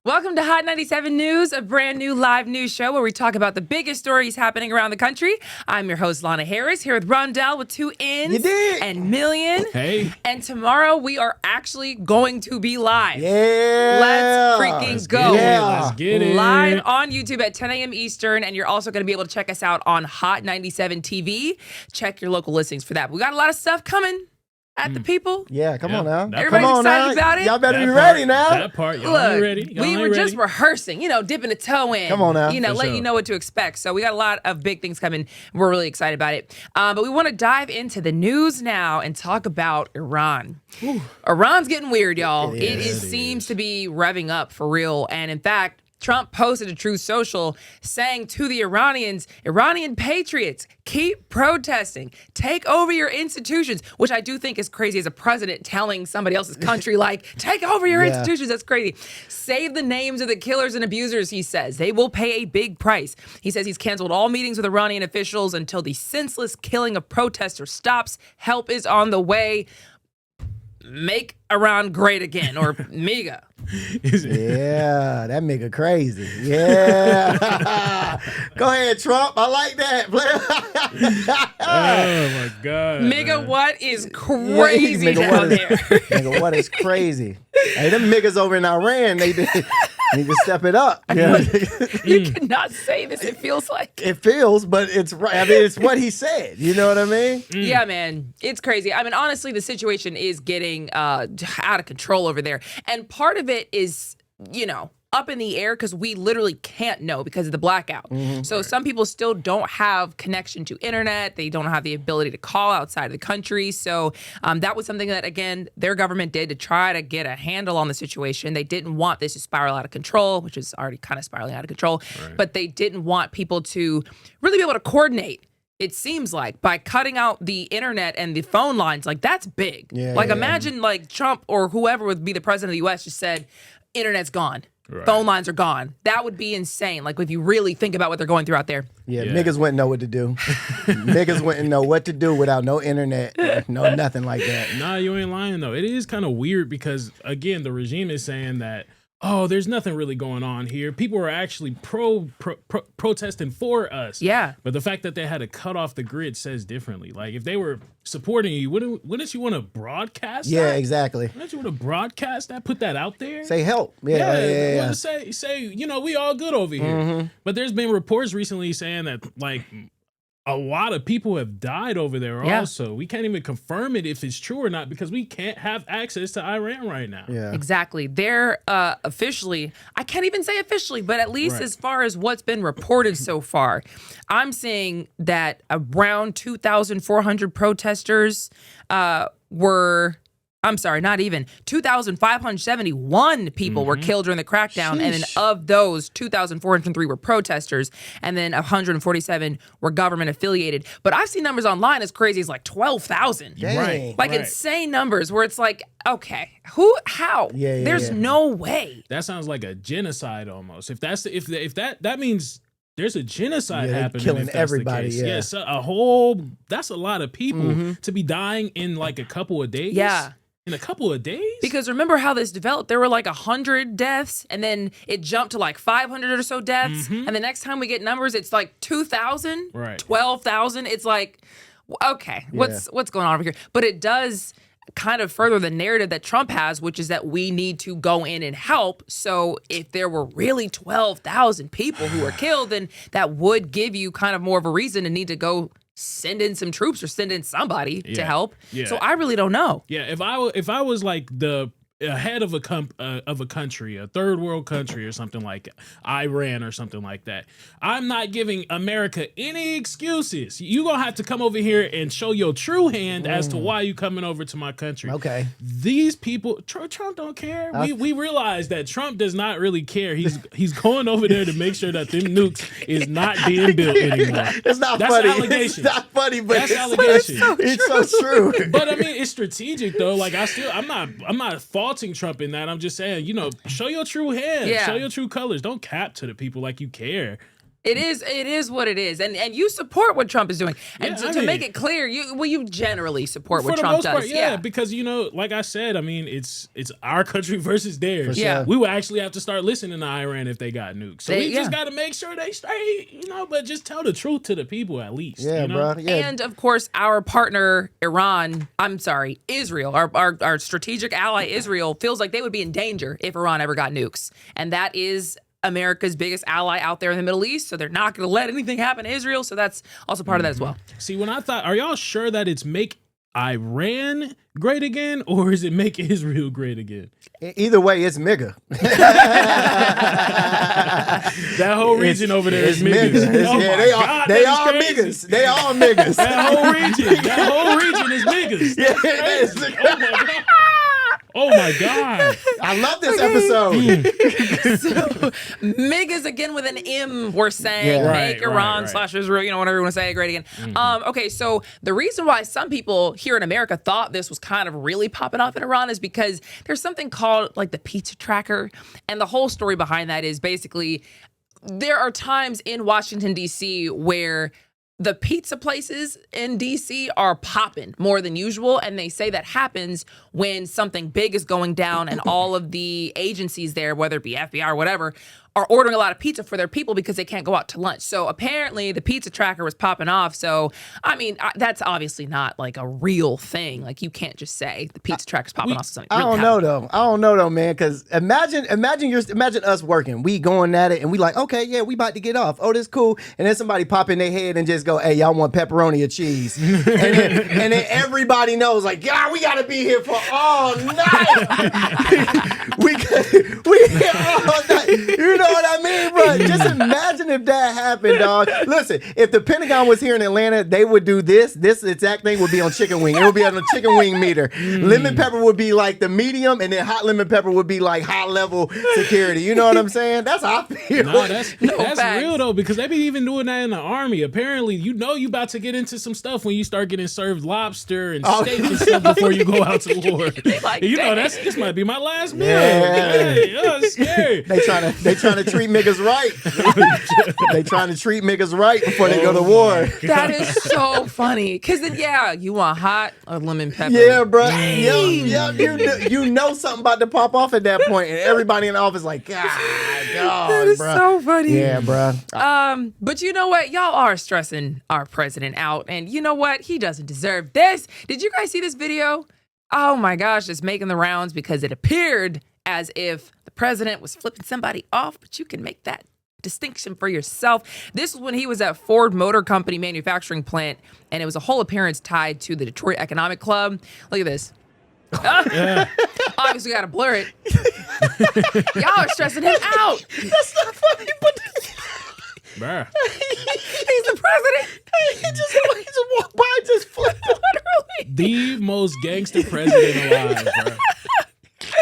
Welcome to Hot 97 News, a brand new live news show where we talk about the biggest stories happening around the country. I'm your host, Lana Harris, here with Rondell with 2 N's and Million. Hey. And tomorrow we are actually going to be live. Yeah. Let's freaking go. Let's get it. Live on YouTube at 10 a.m. Eastern, and you're also going to be able to check us out on Hot 97 TV. Check your local listings for that. We got a lot of stuff coming at the people. Yeah, come on now. Everybody's come on excited now. about it? Y'all better be ready now. That part, y'all ain't ready. We were just rehearsing, dipping a toe in. Come on now. Let you know what to expect. So we got a lot of big things coming. We're really excited about it. But we want to dive into the news now and talk about Iran. Iran's getting weird, y'all. It seems to be revving up for real. And in fact, Trump posted a Truth Social saying to the Iranians, Iranian patriots, keep protesting, take over your institutions, which I do think is crazy as a president telling somebody else's country, like, take over your institutions. That's crazy. Save the names of the killers and abusers, he says. They will pay a big price. He says he's canceled all meetings with Iranian officials until the senseless killing of protesters stops. Help is on the way. Make Iran great again, or MIGA. Yeah, that nigga crazy. Yeah. Go ahead, Trump. I like that. Oh, my God. MIGA, what is crazy down there? Nigga, what is crazy? Hey, them niggas over in Iran, they need to step it up. You cannot say this, it feels like. It feels, but it's right. I mean, it's what he said. You know what I mean? Yeah, man. It's crazy. I mean, honestly, the situation is getting out of control over there. And part of it is, up in the air because we literally can't know because of the blackout. So some people still don't have connection to internet. They don't have the ability to call outside of the country. So that was something that, again, their government did to try to get a handle on the situation. They didn't want this to spiral out of control, which is already kind of spiraling out of control. Right. But they didn't want people to really be able to coordinate. It seems like by cutting out the internet and the phone lines, like that's big. Imagine like Trump or whoever would be the president of the U.S. just said, internet's gone. Right. Phone lines are gone. That would be insane. Like if you really think about what they're going through out there. Yeah, niggas wouldn't know what to do. Niggas wouldn't know what to do without no internet, no nothing like that. Nah, you ain't lying though. It is kind of weird because again, the regime is saying that, oh, there's nothing really going on here. People are actually protesting for us. Yeah. But the fact that they had to cut off the grid says differently. Like if they were supporting you, wouldn't you want to broadcast that? Yeah, exactly. Wouldn't you want to broadcast that? Put that out there? Say help. Yeah. Say, we all good over here. But there's been reports recently saying that like a lot of people have died over there also. We can't even confirm it if it's true or not because we can't have access to Iran right now. Yeah. Exactly. They're officially, I can't even say officially, but at least as far as what's been reported so far, I'm seeing that around 2,400 protesters were... I'm sorry, not even. 2,571 people were killed during the crackdown. Sheesh. And then of those, 2,403 were protesters. And then 147 were government affiliated. But I've seen numbers online as crazy as like 12,000. Right. Like insane numbers where it's like, okay, how? Yeah, There's no way. That sounds like a genocide almost. If that means there's a genocide happening, killing everybody. Yes, that's a lot of people to be dying in like a couple of days. Yeah. In a couple of days? Because remember how this developed? There were like 100 deaths, and then it jumped to like 500 or so deaths. And the next time we get numbers, it's like 2,000, 12,000. It's like, okay, what's going on over here? But it does kind of further the narrative that Trump has, which is that we need to go in and help. So if there were really 12,000 people who were killed, then that would give you kind of more of a reason to need to go send in some troops or send in somebody to help. Yeah. So I really don't know. Yeah, if I was like the head of a country, a third world country or something like Iran or something like that, I'm not giving America any excuses. You gonna have to come over here and show your true hand as to why you coming over to my country. Okay. These people, Trump don't care. We realize that Trump does not really care. He's going over there to make sure that them nukes is not being built anymore. It's not That's funny. Allegation. It's not funny, but that's allegation. It's so true. But I mean, it's strategic though. Like I'm not faulting Trump in that. I'm just saying, show your true hand. Yeah. Show your true colors. Don't cap to the people like you care. It is what it is. And you support what Trump is doing. And to make it clear, you generally support what Trump does. Part, yeah, because, like I said, I mean, it's our country versus theirs. Yeah. We would actually have to start listening to Iran if they got nukes. So we just got to make sure they straight, but just tell the truth to the people at least. Yeah, bro. Yeah. And, of course, our partner, Israel, our strategic ally, Israel, feels like they would be in danger if Iran ever got nukes. And that is America's biggest ally out there in the Middle East, so they're not going to let anything happen to Israel, so that's also part of that as well. See, when I thought, are y'all sure that it's make Iran great again, or is it make Israel great again? Either way, it's MIGA. That whole region over there is MIGAs. They all MIGAs. They all MIGAs. That whole region is MIGAs. Yeah, it is. Oh my God. Oh my God. I love this episode. So, MIGAs again with an M, we're saying. Make Iran / Israel, whatever you want to say, great again. Okay, so the reason why some people here in America thought this was kind of really popping off in Iran is because there's something called like the pizza tracker. And the whole story behind that is basically there are times in Washington, D.C. where the pizza places in D.C. are popping more than usual, and they say that happens when something big is going down and all of the agencies there, whether it be FBI or whatever, are ordering a lot of pizza for their people because they can't go out to lunch. So apparently the pizza tracker was popping off. So, I mean, that's obviously not like a real thing. Like, you can't just say the pizza tracker's popping off. Something I don't know though, man. Because imagine us working. We going at it and we like, okay, yeah, we about to get off. Oh, this cool. And then somebody pop in their head and just go, hey, y'all want pepperoni or cheese? and then everybody knows, like, yeah, we got to be here for all night. we here all night. You know what I mean, bro? Just imagine if that happened, dog. Listen, if the Pentagon was here in Atlanta, they would do this. This exact thing would be on chicken wing. It would be on a chicken wing meter. Lemon pepper would be like the medium, and then hot lemon pepper would be like high level security. You know what I'm saying? That's how I feel. No, that's real though, because they be even doing that in the Army. Apparently, you about to get into some stuff when you start getting served lobster and steak and stuff before you go out to war. Like, this might be my last meal. Yeah. Hey, it's scary. They trying to treat niggas right. They trying to treat niggas right before they go to war. That is so funny. Because then, you want hot or lemon pepper? Yeah, bro. Yeah, you know something about to pop off at that point, and everybody in the office like, God, that is bro. so funny. Yeah, bro. But you know what? Y'all are stressing our president out, and you know what? He doesn't deserve this. Did you guys see this video? Oh my gosh, it's making the rounds because it appeared as if the president was flipping somebody off, but you can make that distinction for yourself. This was when he was at Ford Motor Company manufacturing plant, and it was a whole appearance tied to the Detroit Economic Club. Look at this. Obviously, got to blur it. Y'all are stressing him out. That's not funny, but Bruh. He's the president. He just walked by and just flipped. Literally. The most gangster president alive, bro.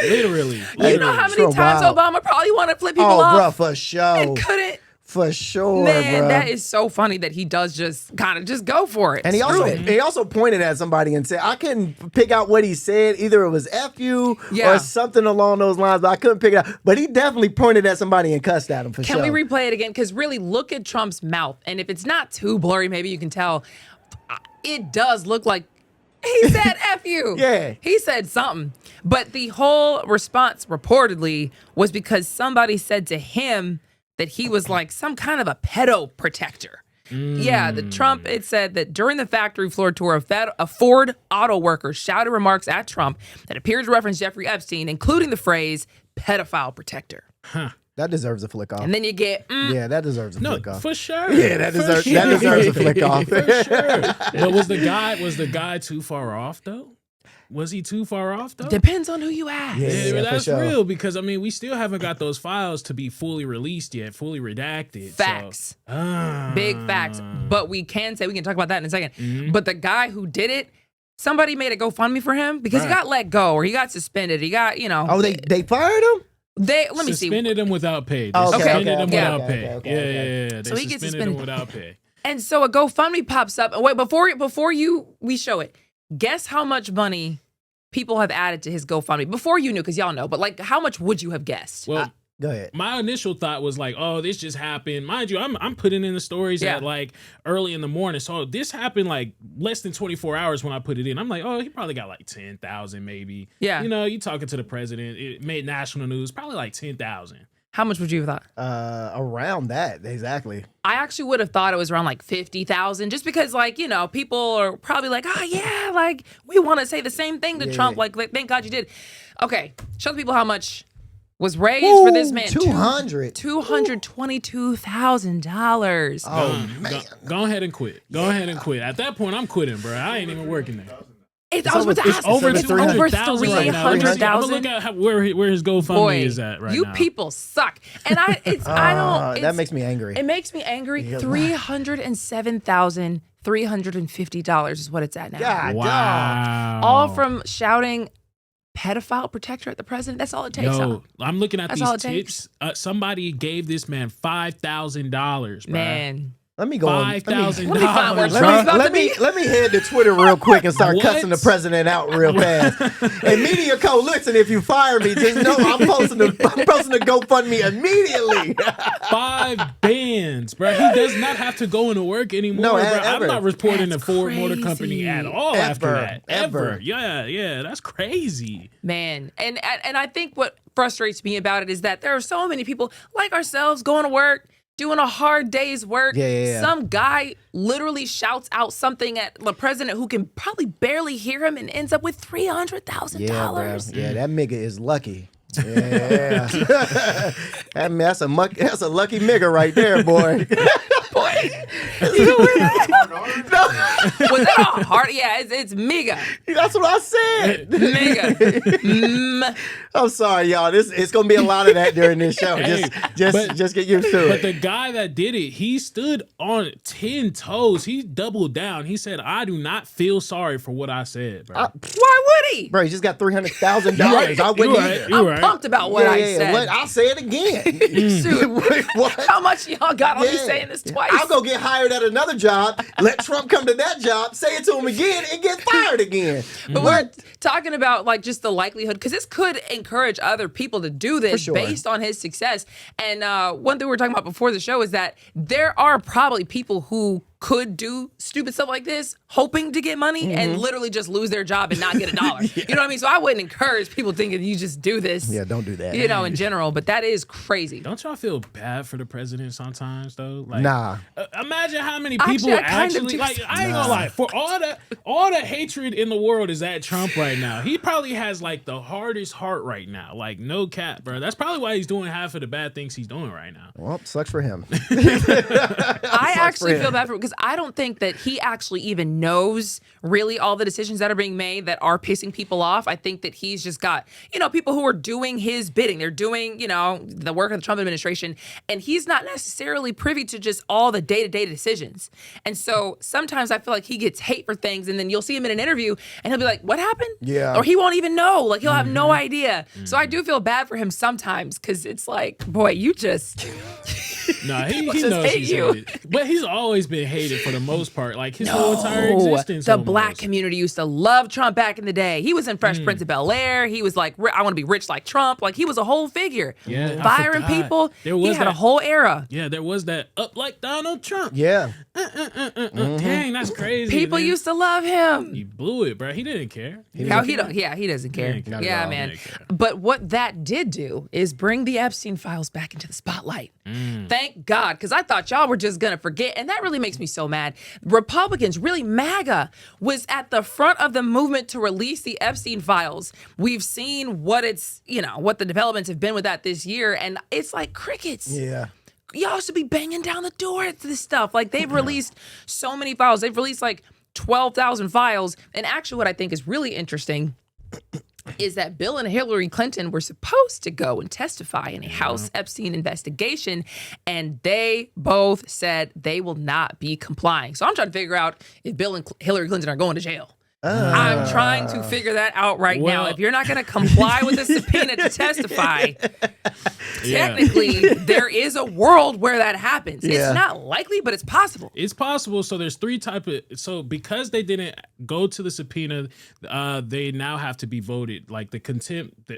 Literally. You know how many times Obama probably wanted to flip people off? off? Bro, for sure. And couldn't. For sure, Man, bro. that is so funny that he does just kind of just go for it. And he also pointed at somebody and said, I couldn't pick out what he said. Either it was F you or something along those lines, but I couldn't pick it out. But he definitely pointed at somebody and cussed at him for sure. Can we replay it again? Because really, look at Trump's mouth. And if it's not too blurry, maybe you can tell. It does look like he said F you. Yeah. He said something. But the whole response reportedly was because somebody said to him that he was like some kind of a pedo protector. Yeah, the Trump, it said that during the factory floor tour, a Ford auto worker shouted remarks at Trump that appeared to reference Jeffrey Epstein, including the phrase pedophile protector. Huh. That deserves a flick off. And then you get, yeah, that deserves a flick off. For sure. Yeah, that deserves a flick off. For sure. But was the guy too far off though? Was he too far off though? Depends on who you ask. Yeah, that's real because I mean we still haven't got those files to be fully released yet, fully redacted. Facts. So. Big facts. But we can talk about that in a second. Mm-hmm. But the guy who did it, somebody made a GoFundMe for him because he got let go or he got suspended. He got, Oh, they fired him? Let me see. Suspended him without pay. They suspended him without pay. Yeah. They he gets suspended him without pay. And so a GoFundMe pops up. And wait, before we show it, guess how much money people have added to his GoFundMe before you knew, because y'all know. But like, how much would you have guessed? Well, Go ahead. My initial thought was like, oh, this just happened. Mind you, I'm putting in the stories at like early in the morning. So this happened like less than 24 hours when I put it in. I'm like, oh, he probably got like 10,000 maybe. Yeah. You know, you talking to the president. It made national news. Probably like 10,000. How much would you have thought? Around that, exactly. I actually would have thought it was around like 50,000, just because, like, you know, people are probably like, oh yeah, like we want to say the same thing to Trump. Like, thank God you did. Okay, show the people how much was raised for this man. $222,000. Oh man. Go ahead and quit. Go ahead and quit. At that point, I'm quitting, bro. I ain't even working there. I was about to ask. Over 300,000 right now. I'm gonna look at where his GoFundMe is at right now. You people suck. And I don't. That makes me angry. It makes me angry. $307,350 is what it's at now. God, wow. All from shouting pedophile protector at the president. That's all it takes. Yo, I'm looking at That's these tips. Somebody gave this man $5,000. Man. Let me go on. $5,000. Let me head to Twitter real quick and start cussing the president out real fast. And Media Co, listen, if you fire me, just know I'm posting a GoFundMe immediately. 5 bands, bro. He does not have to go into work anymore, No, bro. ever. I'm not reporting That's the Ford Motor crazy. Company at all after that. Ever. Yeah, that's crazy. Man, and I think what frustrates me about it is that there are so many people like ourselves going to work, doing a hard day's work. Yeah. Some guy literally shouts out something at the president who can probably barely hear him and ends up with $300,000. Yeah, bro. Yeah, that nigga is lucky. Yeah. That's a lucky nigga right there, boy. You know was that a hard? Yeah, it's mega. That's what I said. Mega. I'm sorry, y'all. It's gonna be a lot of that during this show. Just get used to it. But the guy that did it, he stood on 10 toes. He doubled down. He said, "I do not feel sorry for what I said, bro." Why would he? Bro, he just got $300,000. I wouldn't either. I'm pumped about what I said. I'll say it again. Shoot. What? How much y'all got on me saying this twice? I'll go get hired at another job, let Trump come to that job, say it to him again, and get fired again. But we're talking about like just the likelihood, because this could encourage other people to do this based on his success. And one thing we were talking about before the show is that there are probably people who could do stupid stuff like this, hoping to get money and literally just lose their job and not get a dollar. You know what I mean? So I wouldn't encourage people thinking you just do this. Yeah, don't do that. You know, in general, but that is crazy. Don't y'all feel bad for the president sometimes though? Like, nah. Imagine how many people I kind of do. like. I ain't gonna lie. For all the hatred in the world is at Trump right now. He probably has like the hardest heart right now. Like no cap, bro. That's probably why he's doing half of the bad things he's doing right now. Well, sucks for him. I actually feel bad for him because I don't think that he actually even knows really all the decisions that are being made that are pissing people off. I think that he's just got, you know, people who are doing his bidding. They're doing, you know, the work of the Trump administration, and he's not necessarily privy to just all the day-to-day decisions. And so sometimes I feel like he gets hate for things, and then you'll see him in an interview and he'll be like, what happened? Yeah. Or he won't even know. Like he'll have no idea. So I do feel bad for him sometimes because it's like, boy, you just... No, he just knows hate he's you. hated. But he's always been hated for the most part. Like his whole entire existence. The almost. black community used to love Trump back in the day. He was in Fresh Prince of Bel-Air. He was like, I want to be rich like Trump. Like he was a whole figure. Yeah, firing people. He had a whole era. Yeah, there was that up like Donald Trump. Yeah. Dang, that's crazy. People used to love him. He blew it, bro. He didn't care. He doesn't care. Yeah, man. But what that did do is bring the Epstein files back into the spotlight. Thank God, because I thought y'all were just gonna forget, and that really makes me so mad. Republicans, really MAGA, was at the front of the movement to release the Epstein files. We've seen what the developments have been with that this year, and it's like crickets. Yeah. Y'all should be banging down the door at this stuff. Like they've released so many files. They've released like 12,000 files. And actually what I think is really interesting is that Bill and Hillary Clinton were supposed to go and testify in a House Epstein investigation, and they both said they will not be complying. So I'm trying to figure out if Bill and Hillary Clinton are going to jail. I'm trying to figure that out right now. If you're not going to comply with the subpoena to testify, technically there is a world where that happens. It's not likely, but it's possible. It's possible. So there's because they didn't go to the subpoena, they now have to be voted. Like the contempt,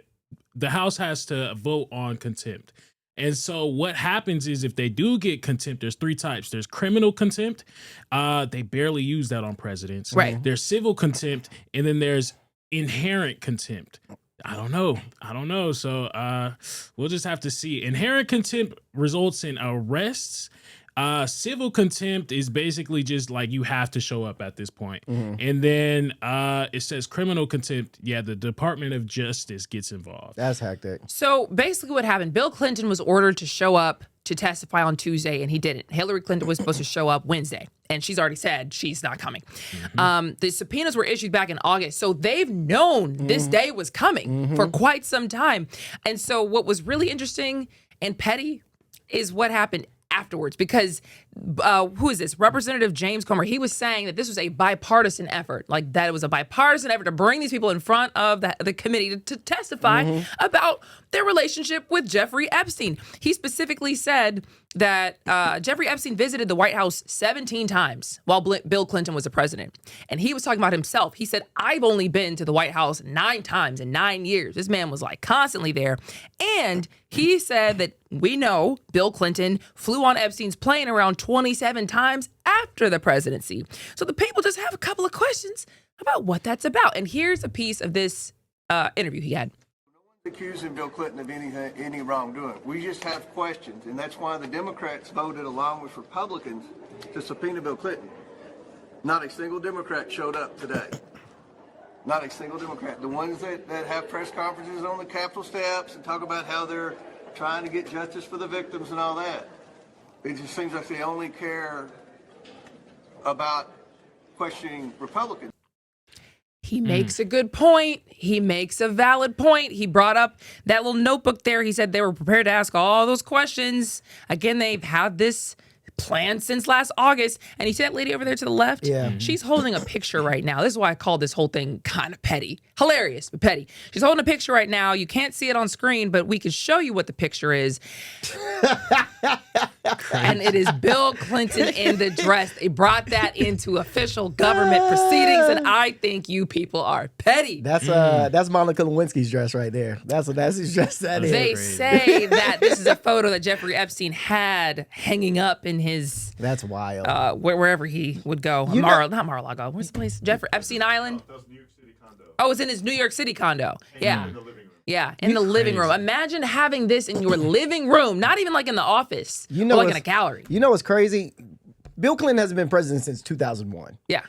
the House has to vote on contempt. And so what happens is if they do get contempt, there's 3 types. There's criminal contempt. They barely use that on presidents. Right. There's civil contempt, and then there's inherent contempt. I don't know. So we'll just have to see. Inherent contempt results in arrests. Civil contempt is basically just like you have to show up at this point. And then it says criminal contempt. Yeah, the Department of Justice gets involved. That's hectic. So basically what happened, Bill Clinton was ordered to show up to testify on Tuesday, and he didn't. Hillary Clinton was supposed to show up Wednesday, and she's already said she's not coming. The subpoenas were issued back in August, so they've known this day was coming for quite some time. And so what was really interesting and petty is what happened afterwards, because who is this? Representative James Comer, he was saying that this was a bipartisan effort, like that it was a bipartisan effort to bring these people in front of the committee to testify about their relationship with Jeffrey Epstein. He specifically said that Jeffrey Epstein visited the White House 17 times while Bill Clinton was the president. And he was talking about himself. He said, I've only been to the White House 9 times in 9 years. This man was like constantly there. And he said that we know Bill Clinton flew on Epstein's plane around 27 times after the presidency. So the people just have a couple of questions about what that's about. And here's a piece of this interview he had. Accusing Bill Clinton of any wrongdoing. We just have questions, and that's why the Democrats voted along with Republicans to subpoena Bill Clinton. Not a single Democrat showed up today. Not a single Democrat. The ones that have press conferences on the Capitol steps and talk about how they're trying to get justice for the victims and all that. It just seems like they only care about questioning Republicans. He makes a good point. He makes a valid point. He brought up that little notebook there. He said they were prepared to ask all those questions. Again, they've had this plan since last August. And you see that lady over there to the left? Yeah. She's holding a picture right now. This is why I call this whole thing kind of petty. Hilarious, but petty. She's holding a picture right now. You can't see it on screen, but we can show you what the picture is. And it is Bill Clinton in the dress. They brought that into official government proceedings, and I think you people are petty. That's Monica Lewinsky's dress right there. That's his dress. That is. They say that this is a photo that Jeffrey Epstein had hanging up in his That's wild. wherever he would go. Not Mar-a-Lago. Where's the place? Jeffrey Epstein Island. That was New York City condo. Oh, it's in his New York City condo. Yeah. In the living room. Yeah, in the living room. Imagine having this in your living room, not even like in the office, or like in a gallery. You know what's crazy? Bill Clinton hasn't been president since 2001. Yeah.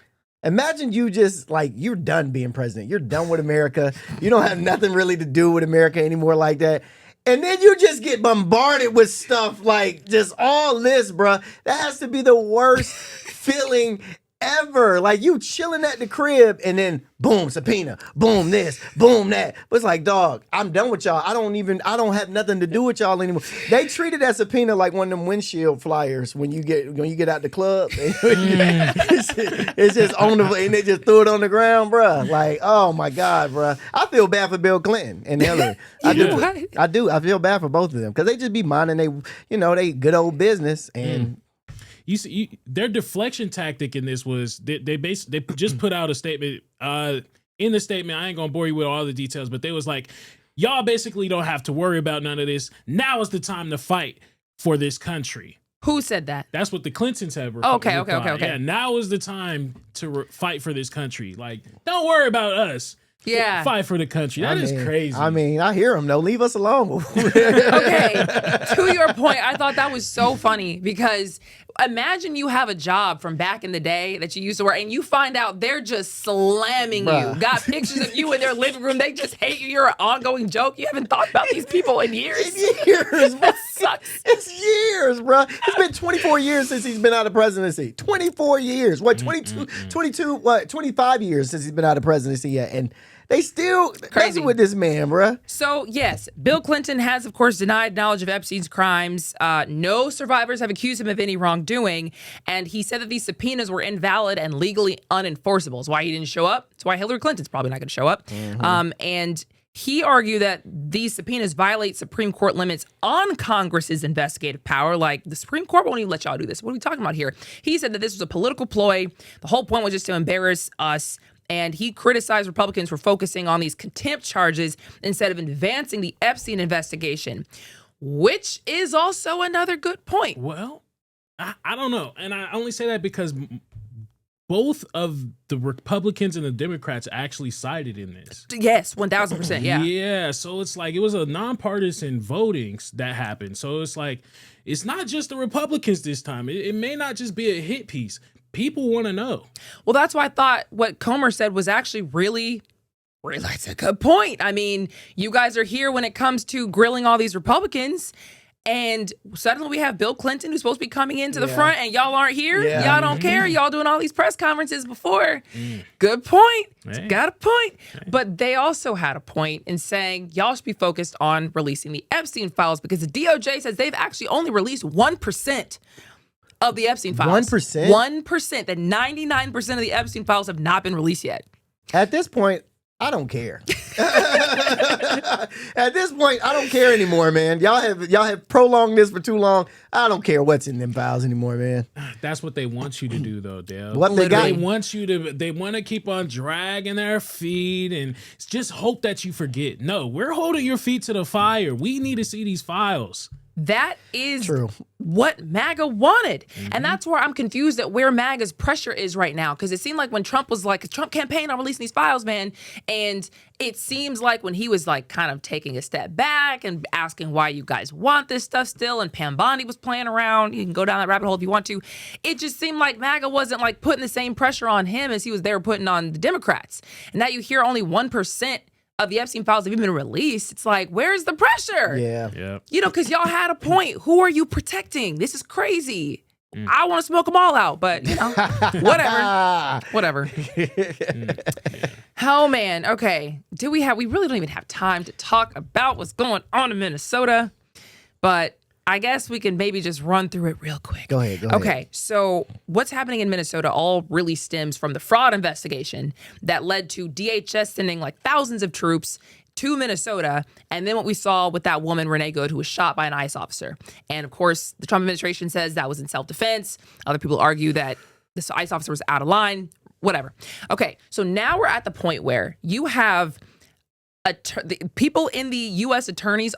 Imagine you just like, you're done being president. You're done with America. You don't have nothing really to do with America anymore like that. And then you just get bombarded with stuff like just all this, bruh. That has to be the worst feeling ever. Like you chilling at the crib and then boom, subpoena, boom, this, boom, that. But it's like, dog, I'm done with y'all. I don't have nothing to do with y'all anymore. They treated that subpoena like one of them windshield flyers when you get out the club. It's just on the, and they just threw it on the ground, bruh. Like, oh my God, bruh. I feel bad for Bill Clinton and Hillary. I do. I feel bad for both of them because they just be minding they good old business and. You see, their deflection tactic in this was they just put out a statement. In the statement, I ain't gonna bore you with all the details, but they was like, y'all basically don't have to worry about none of this. Now is the time to fight for this country. Who said that? That's what the Clintons have. Okay. Yeah, now is the time to fight for this country. Like, don't worry about us. Yeah. Fight for the country. That is crazy. I mean, I hear them though. Leave us alone. Okay. To your point, I thought that was so funny because imagine you have a job from back in the day that you used to work and you find out they're just slamming you. Got pictures of you in their living room. They just hate you. You're an ongoing joke. You haven't thought about these people in years. That sucks. It's years, bro. It's been 24 years since he's been out of presidency. 24 years. What, 25 years since he's been out of presidency yet. And they still crazy with this man, bruh. So, yes, Bill Clinton has, of course, denied knowledge of Epstein's crimes. No survivors have accused him of any wrongdoing. And he said that these subpoenas were invalid and legally unenforceable. That's why he didn't show up. That's why Hillary Clinton's probably not going to show up. And he argued that these subpoenas violate Supreme Court limits on Congress's investigative power. Like, the Supreme Court won't even let y'all do this. What are we talking about here? He said that this was a political ploy. The whole point was just to embarrass us. And he criticized Republicans for focusing on these contempt charges instead of advancing the Epstein investigation. which is also another good point. Well, I don't know. And I only say that because both of the Republicans and the Democrats actually sided in this. Yes, 1,000%. Yeah. Yeah. So it's like it was a nonpartisan voting that happened. So it's like it's not just the Republicans this time. It may not just be a hit piece. People want to know. Well, that's why I thought what Comer said was actually really that's a good point. I mean, you guys are here when it comes to grilling all these Republicans. And suddenly we have Bill Clinton who's supposed to be coming into the front and y'all aren't here. Yeah. Y'all don't care. Y'all doing all these press conferences before. Good point. Hey. Got a point. Hey. But they also had a point in saying y'all should be focused on releasing the Epstein files because the DOJ says they've actually only released 1% of the Epstein files. 1%? 1%. That 99% of the Epstein files have not been released yet. At this point, I don't care. At this point, I don't care anymore, man. Y'all have prolonged this for too long. I don't care what's in them files anymore, man. That's what they want you to do, though, Dale. What they got? They want to keep on dragging their feet and just hope that you forget. No, we're holding your feet to the fire. We need to see these files. That is true. What MAGA wanted. And that's where I'm confused at where MAGA's pressure is right now. Because it seemed like when Trump was like, Trump campaign on releasing these files, man. And it seems like when he was like kind of taking a step back and asking why you guys want this stuff still. And Pam Bondi was playing around. You can go down that rabbit hole if you want to. It just seemed like MAGA wasn't like putting the same pressure on him as they were putting on the Democrats. And now you hear only 1% of the Epstein files have even been released. It's like, where's the pressure? Yeah. You know, because y'all had a point. Who are you protecting? This is crazy. I want to smoke them all out, but you know, whatever. Oh man. Okay. We really don't even have time to talk about what's going on in Minnesota, but I guess we can maybe just run through it real quick. Go ahead. Okay, so what's happening in Minnesota all really stems from the fraud investigation that led to DHS sending like thousands of troops to Minnesota, and then what we saw with that woman, Renee Good, who was shot by an ICE officer. And of course, the Trump administration says that was in self-defense. Other people argue that this ICE officer was out of line, whatever. Okay, so now we're at the point where you have people in the U.S. Attorney's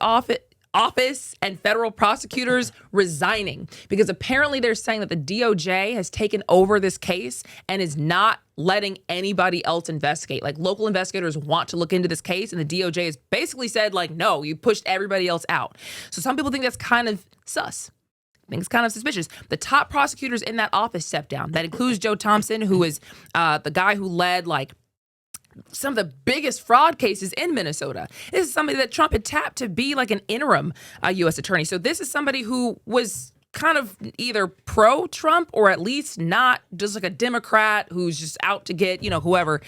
Office and federal prosecutors resigning because apparently they're saying that the DOJ has taken over this case and is not letting anybody else investigate. Like local investigators want to look into this case and the DOJ has basically said like, no, you pushed everybody else out. So some people think that's kind of sus. I think it's kind of suspicious. The top prosecutors in that office stepped down. That includes Joe Thompson, who is the guy who led like some of the biggest fraud cases in Minnesota. This is somebody that Trump had tapped to be like an interim U.S. attorney. So this is somebody who was kind of either pro-Trump or at least not just like a Democrat who's just out to get, whoever.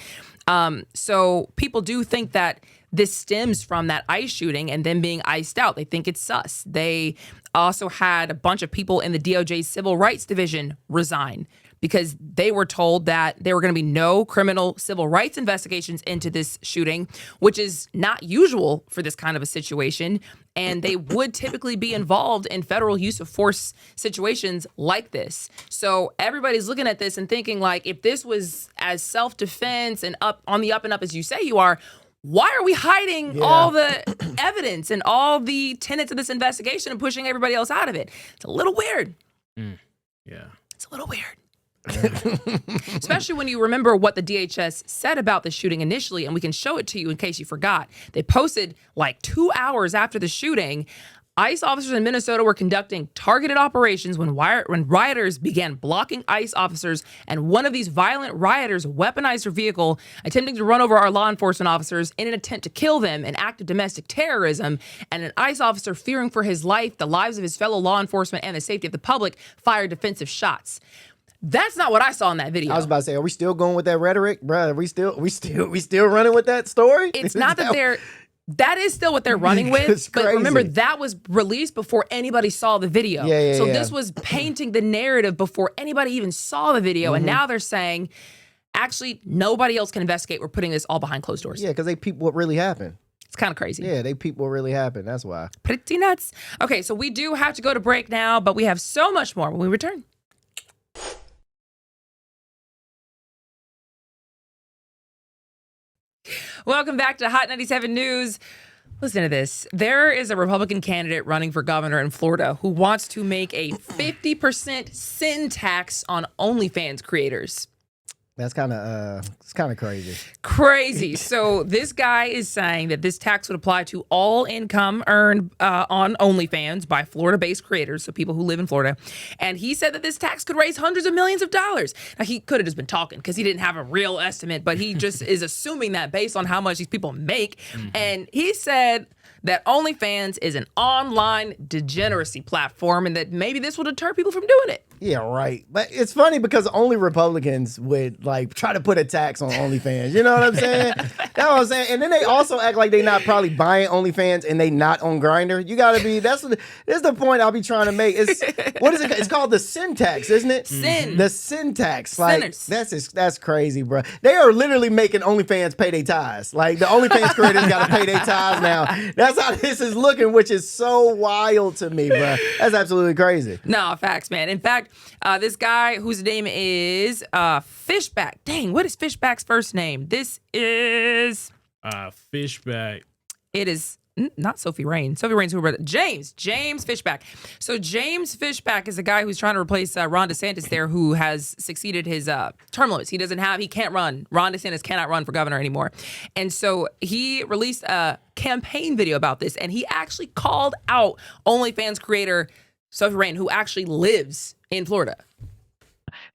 So people do think that this stems from that ICE shooting and them being iced out. They think it's sus. They also had a bunch of people in the DOJ's Civil Rights Division resign because they were told that there were going to be no criminal civil rights investigations into this shooting, which is not usual for this kind of a situation. And they would typically be involved in federal use of force situations like this. So everybody's looking at this and thinking like, if this was as self-defense and up on the up and up as you say you are, why are we hiding all the evidence and all the tenets of this investigation and pushing everybody else out of it? It's a little weird. Yeah. It's a little weird. Especially when you remember what the DHS said about the shooting initially, and we can show it to you in case you forgot. They posted like 2 hours after the shooting, ICE officers in Minnesota were conducting targeted operations when rioters began blocking ICE officers, and one of these violent rioters weaponized her vehicle, attempting to run over our law enforcement officers in an attempt to kill them, an act of domestic terrorism, and an ICE officer fearing for his life, the lives of his fellow law enforcement, and the safety of the public, fired defensive shots. That's not what I saw in that video. I was about to say, are we still going with that rhetoric, bro? Are we still running with that story? It's not that that is still what they're running with. But remember, that was released before anybody saw the video. So this was painting the narrative before anybody even saw the video. And now they're saying, actually, nobody else can investigate. We're putting this all behind closed doors. Yeah, because they peep what really happened. It's kind of crazy. Yeah, they peep what really happened. That's why. Pretty nuts. Okay, so we do have to go to break now, but we have so much more when we return. Welcome back to Hot 97 News. Listen to this. There is a Republican candidate running for governor in Florida who wants to make a 50% sin tax on OnlyFans creators. That's kind of it's kind of crazy. Crazy. So this guy is saying that this tax would apply to all income earned on OnlyFans by Florida-based creators, so people who live in Florida. And he said that this tax could raise hundreds of millions of dollars. Now, he could have just been talking because he didn't have a real estimate, but he just is assuming that based on how much these people make. And he said that OnlyFans is an online degeneracy platform and that maybe this will deter people from doing it. Yeah, right. But it's funny because only Republicans would like try to put a tax on OnlyFans. You know what I'm saying? That's what I'm saying. And then they also act like they not probably buying OnlyFans and they not on Grindr. You gotta be. This is the point I'll be trying to make. It's what is it? It's called the sin tax, isn't it? Sin. The sin tax. Like Sinners. that's crazy, bro. They are literally making OnlyFans pay their tithes. Like the OnlyFans creators got to pay their tithes now. That's how this is looking, which is so wild to me, bro. That's absolutely crazy. No, facts, man. In fact, this guy whose name is Fishback. Dang, what is Fishback's first name? This is Fishback. It is not Sophie Rain. Sophie Rain's who wrote it. James Fishback. So James Fishback is a guy who's trying to replace Ron DeSantis there, who has succeeded his term limits. He can't run. Ron DeSantis cannot run for governor anymore. And so he released a campaign video about this, and he actually called out OnlyFans creator Sophie Rain, who actually lives in Florida.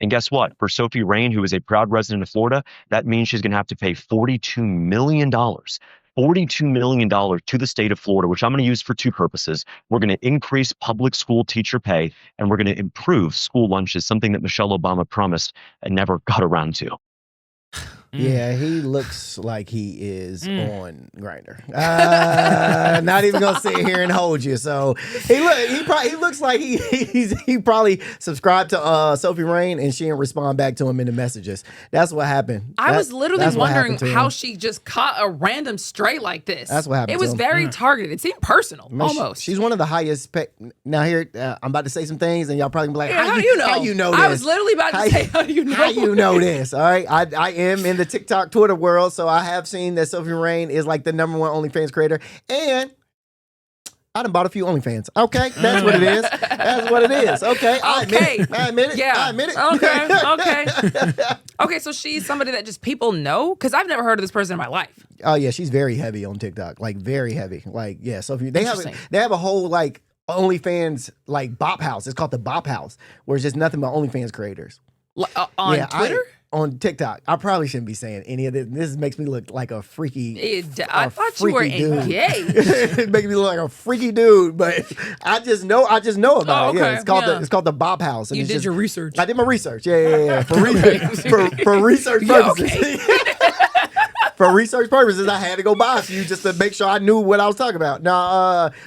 And guess what? For Sophie Rain, who is a proud resident of Florida, that means she's going to have to pay $42 million. $42 million to the state of Florida, which I'm going to use for two purposes. We're going to increase public school teacher pay, and we're going to improve school lunches, something that Michelle Obama promised and never got around to. Yeah, he looks like he is on Grindr. Not even gonna sit here and hold you. So he looks like he probably subscribed to Sophie Rain and she didn't respond back to him in the messages. That's what happened. I was literally wondering how him. she just caught a random stray like this. That's what happened. It was very targeted. It seemed personal, almost. She's one of the highest. Now here, I'm about to say some things, and y'all probably be like, "How do you know? How you know this?" I was literally about to say, "How do you know? How you know this?" All right, I am in the TikTok, Twitter world, so I have seen that Sophie Rain is like the #1 OnlyFans creator, and I done bought a few OnlyFans. Okay, that's what it is. That's what it is. Okay, I admit it. Yeah, I admit it. Okay. Okay, so she's somebody that just people know, because I've never heard of this person in my life. Oh yeah, she's very heavy on TikTok, like very heavy. Like yeah, Sophie. They have a whole like OnlyFans like Bop House. It's called the Bop House, where it's just nothing but OnlyFans creators. On Twitter? On TikTok. I probably shouldn't be saying any of this. This makes me look like a freaky. I thought you were dude. engaged. It makes me look like a freaky dude, but I just know about it. Yeah, it's called the Bop House. And you did your research. I did my research. Yeah. For research purposes. Okay. For research purposes, I had to go buy a few just to make sure I knew what I was talking about.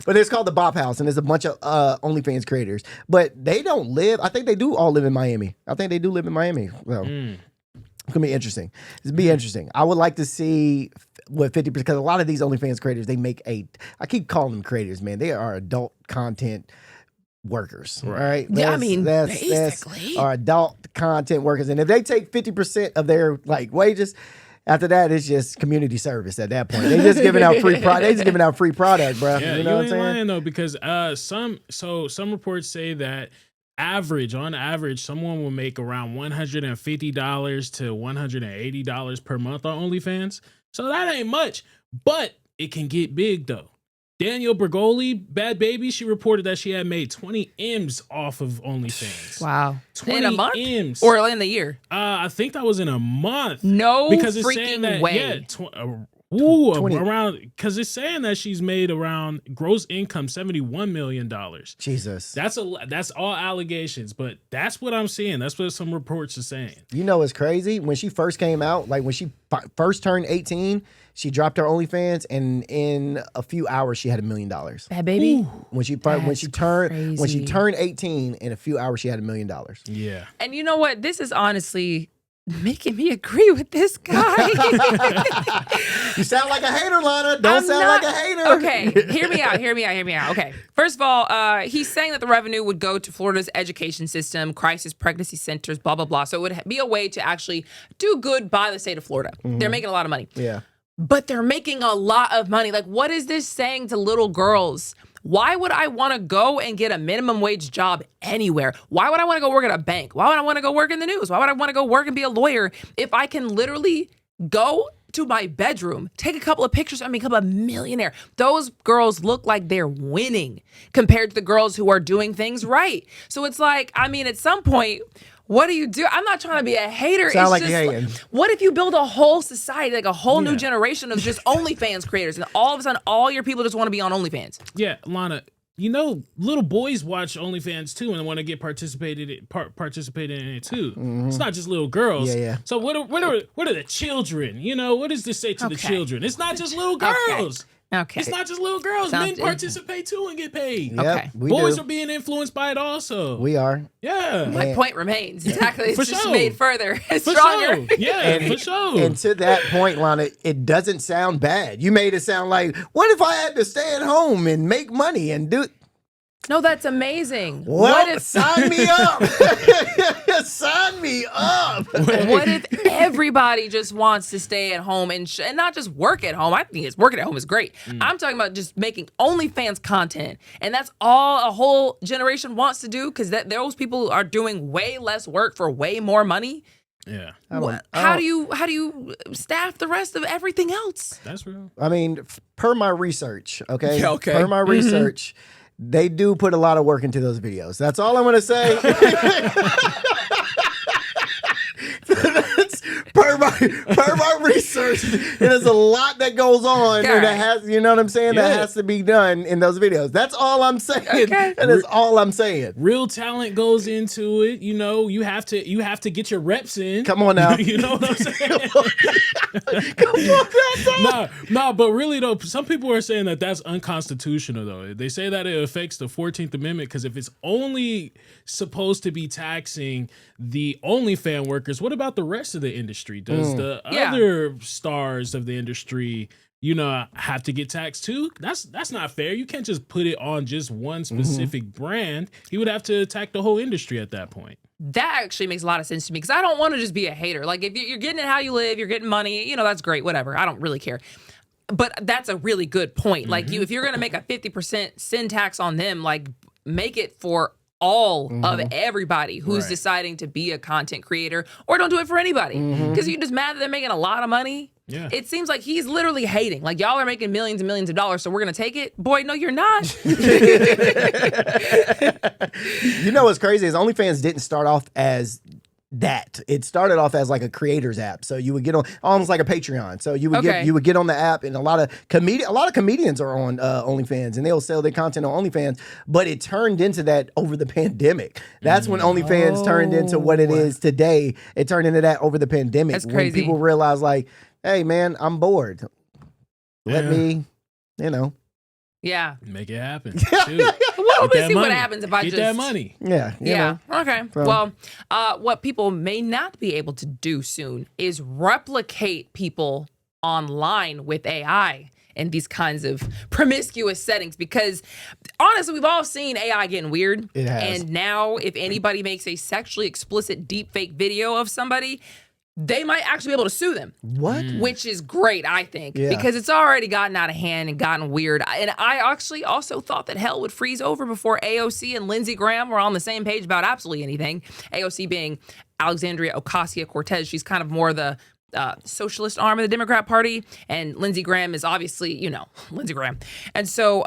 But it's called the Bop House, and there's a bunch of OnlyFans creators. But they don't live. I think they do all live in Miami. I think they do live in Miami. So it's gonna be interesting. It's be interesting. I would like to see what 50%, because a lot of these OnlyFans creators, they make I keep calling them creators, man. They are adult content workers, right? Yeah, I mean, that's basically are adult content workers, and if they take 50% of their like wages. After that, it's just community service. At that point, they just giving out free product. They just giving out free product, bro. Yeah, you know what I'm ain't saying? lying though, because some reports say that on average, someone will make around $150 to $180 per month on OnlyFans. So that ain't much, but it can get big though. Danielle Bergoli, Bad Baby, she reported that she had made 20 M's off of OnlyFans. Wow. 20 in a month? M's. Or in the year? I think that was in a month. No because it's freaking saying that, way. Yeah, around, because it's saying that she's made around gross income $71 million. Jesus. That's all allegations, but that's what I'm seeing. That's what some reports are saying. You know what's crazy? When she first came out, like when she first turned 18, she dropped her OnlyFans, and in a few hours she had $1 million. Bad Baby? When she turned 18, in a few hours she had $1 million. Yeah. And you know what? This is honestly making me agree with this guy. You sound like a hater, Lana. Don't sound like a hater. Okay, hear me out. Okay, first of all, he's saying that the revenue would go to Florida's education system, crisis pregnancy centers, blah, blah, blah. So it would be a way to actually do good by the state of Florida. They're making a lot of money. Yeah. but they're making a lot of money. Like, what is this saying to little girls? Why would I want to go and get a minimum wage job anywhere? Why would I want to go work at a bank? Why would I want to go work in the news? Why would I want to go work and be a lawyer if I can literally go to my bedroom, take a couple of pictures and become a millionaire? Those girls look like they're winning compared to the girls who are doing things right. So it's like, I mean, at some point, what do you do? I'm not trying to be a hater. Sound it's like just you're hating. what if you build a whole society, like a whole new Yeah. generation of just OnlyFans creators, and all of a sudden all your people just want to be on OnlyFans? Yeah, Lana, you know, little boys watch OnlyFans too and want to get participated in it too. It's not just little girls. Yeah, yeah. So what are the children? You know, what does this say to the Okay. children? It's not just little Okay. girls. Okay. It's not just little girls. Sounds- Men participate too and get paid. Yep, Okay. we Boys do. are being influenced by it also. We are. Yeah. My point remains. Exactly. It's For just sure. made further. It's For stronger. sure. Yeah, for sure. And to that point, Lana, it doesn't sound bad. You made it sound like, what if I had to stay at home and make money and do? No, that's amazing. Well, what if sign me up. Sign me up. what if everybody just wants to stay at home and not just work at home? I think it's working at home is great. I'm talking about just making OnlyFans content, and that's all a whole generation wants to do because those people are doing way less work for way more money. Yeah. How do you staff the rest of everything else? That's real. I mean, per my research, okay? Yeah, okay. Per my research, they do put a lot of work into those videos. That's all I'm going to say. That's per my research, there's a lot that goes on Okay. that has, you know what I'm saying, that Yeah. has to be done in those videos. That's all I'm saying. Okay. That is all I'm saying. Real talent goes into it. You know, you have to get your reps in. Come on now. You know what I'm saying? Come on, No, but really though, some people are saying that that's unconstitutional though. They say that it affects the 14th Amendment because if it's only supposed to be taxing the OnlyFans workers, what about the rest of the industry? Does the Yeah. other stars of the industry, you know, have to get taxed too? That's not fair. You can't just put it on just one specific brand. He would have to attack the whole industry at that point. That actually makes a lot of sense to me because I don't want to just be a hater. Like if you're getting it how you live, you're getting money, you know, that's great, whatever. I don't really care. But that's a really good point. Like if you're going to make a 50% sin tax on them, like make it for all of everybody who's Right. deciding to be a content creator, or don't do it for anybody. Because you're just mad that they're making a lot of money. Yeah. It seems like he's literally hating. Like y'all are making millions and millions of dollars, so we're gonna take it. Boy, no, you're not. You know what's crazy is OnlyFans didn't start off as that. It started off as like a creators app. So you would get on almost like a Patreon. So you would Okay. get on the app, and a lot of comedians are on OnlyFans, and they'll sell their content on OnlyFans. But it turned into that over the pandemic. That's when OnlyFans turned into what it is today. It turned into that over the pandemic. That's When crazy. people realized like, hey man, I'm bored. Let me, you know. Yeah. Make it happen. Shoot. Well, Get let's that see what money. happens if I Get just that money. Yeah. you Yeah. know. Okay. So- Well, what people may not be able to do soon is replicate people online with AI in these kinds of promiscuous settings, because honestly, we've all seen AI getting weird. It has. And now, if anybody makes a sexually explicit deepfake video of somebody, they might actually be able to sue them. What? Which is great, I think, Yeah. because it's already gotten out of hand and gotten weird. And I actually also thought that hell would freeze over before AOC and Lindsey Graham were on the same page about absolutely anything. AOC being Alexandria Ocasio-Cortez. She's kind of more the socialist arm of the Democrat Party, and Lindsey Graham is obviously, you know, Lindsey Graham. And so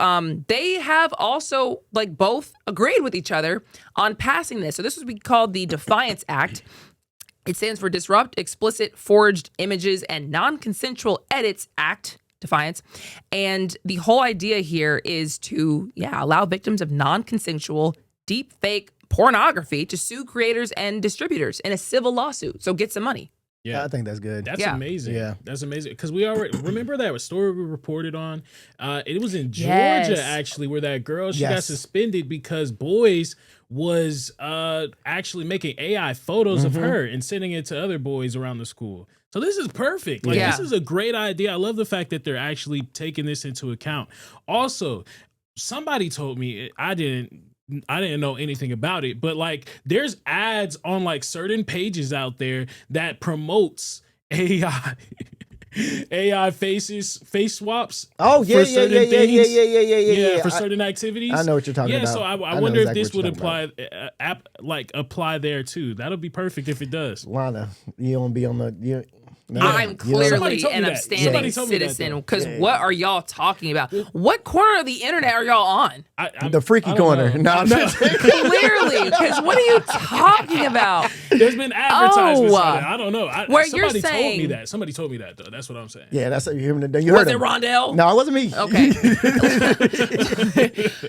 they have also like both agreed with each other on passing this. So this would be called the Defiance Act. It stands for Disrupt Explicit Forged Images and Non-Consensual Edits Act, Defiance. And the whole idea here is to, allow victims of non-consensual deepfake pornography to sue creators and distributors in a civil lawsuit. So get some money. Yeah. I think that's good. That's Yeah. amazing. Yeah. That's amazing. Because we already remember that story we reported on. It was in Georgia, Yes. actually, where that girl, she got Yes. suspended because boys was actually making AI photos of her and sending it to other boys around the school. So this is perfect. Like, Yeah. this is a great idea. I love the fact that they're actually taking this into account. Also, somebody told me, I didn't know anything about it, but like there's ads on like certain pages out there that promotes AI. AI face swaps. Oh yeah, for yeah, certain yeah, yeah, things. yeah. For certain activities. I know what you're talking about. Yeah, so I know wonder exactly if this what would you're apply apply there too. That'll be perfect if it does. Lana, you don't be on the. I'm clearly Somebody told me an that. upstanding Somebody told me that, citizen though. because what are y'all talking about? What corner of the internet are y'all on? The freaky corner. No. Clearly, because what are you talking about? There's been advertisements on it. I don't know. Where somebody you're saying, told me that. Somebody told me that though. That's what I'm saying. Yeah, that's what you heard was it him. Rondell? No, it wasn't me. Okay.